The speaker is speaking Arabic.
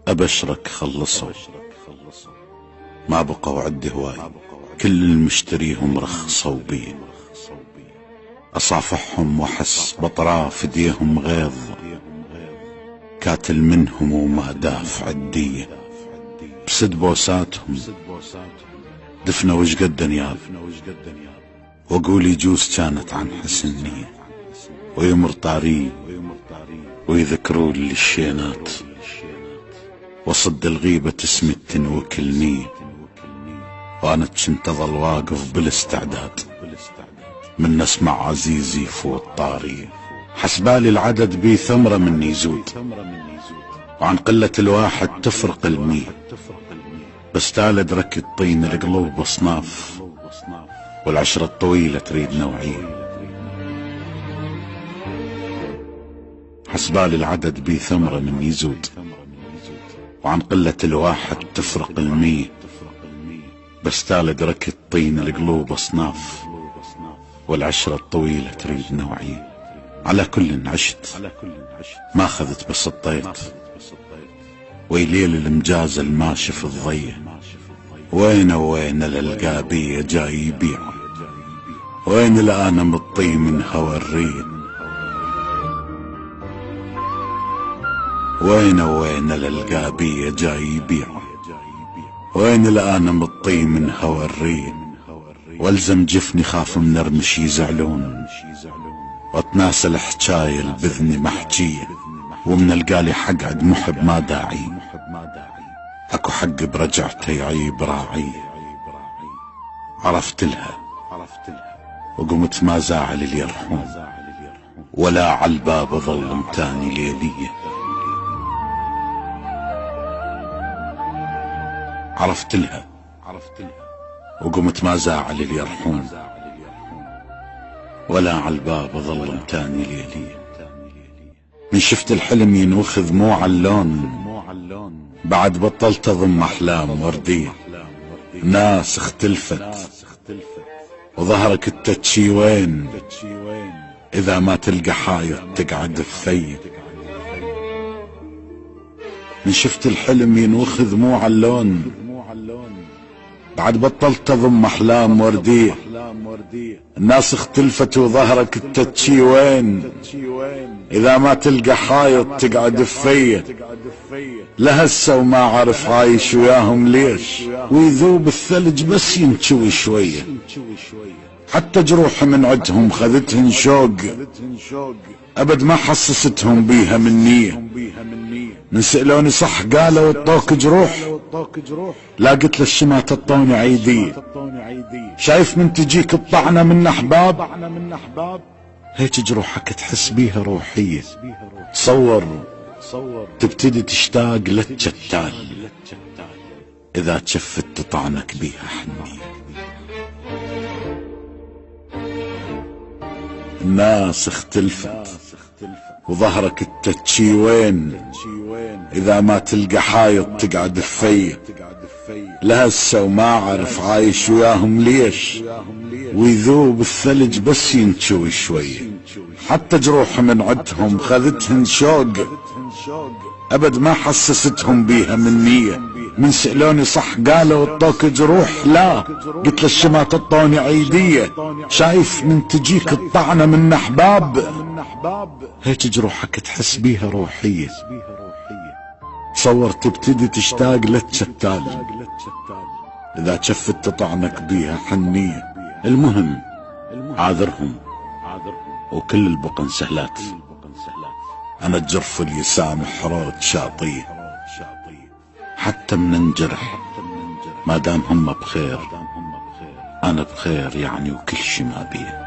أبشرك خلصوا، ما بقوا عندي هواي، كل المشتريهم رخصوا بي. أصافحهم وأحس بأطراف ايديهم غيظ، كاتل منهم وما دافع الدية. بسد بوساتهم دفنوا وش قد نياب، وأقول يجوز كانت عن حسن نية، ويمر طاري ويذكرون لي الشينات، وصد الغيبة تسمي تنوكلني، وانا كنت اظل واقف بالاستعداد من نسمع عزيزي فوت طاري. حسبالي العدد بي ثمرة مني يزود، وعن قلة الواحد تفرق المية، بس تعال ادرك الطين القلوب اصناف، والعشرة الطويلة تريد نوعية. حسبالي العدد بي ثمرة مني يزود، وعن قلة الواحد تفرق المية، بس تعال ادرك الطين القلوب اصناف، والعشرة الطويلة تريد نوعية. على كل عشت ما اخذت بس الطيط، ويليل المجاز الماشي في الضية، وين الالقابية جاي يبيع، وين الآن مطي من هوى الريح، وين الالقابية جاي يبيع، وين الآن مطي من هوى الريح. والزم جفني خاف من رمش يزعلون، واتناسى الحجاية البذني محجية، ومن القالي حق عد محب ما داعي، اكو حق برجعته يعيب راعي. عرفت لها وقمت ما زاعل اللي يرحون، ولا عالباب ظل تاني ليلية. عرفت لها وقمت ما زاعل اللي يرحون، ولا عالباب ظل تاني ليلية. من شفت الحلم ينوخذ مو عاللون، بعد بطلت اضم احلام وردية. ناس اختلفت وظهرك التتشي وين، اذا ما تلقى حايط تقعد في. من شفت الحلم ينوخذ مو عاللون، بعد بطلت اضم احلام وردية. الناس اختلفت وظهرك التتشي وين، اذا ما تلقى حايط تقعد فيه. لهسه وما عارف عايش وياهم ليش، ويذوب الثلج بس ينشوي شوية. حتى جروح من عدهم خذتهن شوق، ابد ما حسستهم بيها من نية. من سألوني صح قالوا الطوك جروح، لا قلت للشمات الطوني عيدية. شايف من تجيك الطعنة من احباب، هيك جروحك تحس بيها روحية. تصور تبتدي تشتاق للجتال، اذا تشفت تطعنك بيها حنية. الناس اختلفت وظهرك التتشي وين، اذا ما تلقى حايط تقعد فيه. لهسه وما عارف عايش وياهم ليش، ويذوب الثلج بس ينشوي شوية. حتى جروح من عدهم خذتهن شوق، ابد ما حسستهم بيها من نية. من سألوني صح قالوا الطوك جروح، لا قلت للشمات الطوني عيدية. شايف من تجيك الطعنة من احباب، هيك جروحك تحس بيها روحية. تصور تبتدي تشتاق للجتال، اذا شفت تطعنك بيها حنية. المهم عاذرهم وكل البقن سهلات، انا الجرف اللي يسامح رود شاطيه. حتى من انجرح ما دام هم بخير، انا بخير يعني، وكل شي ما بيه.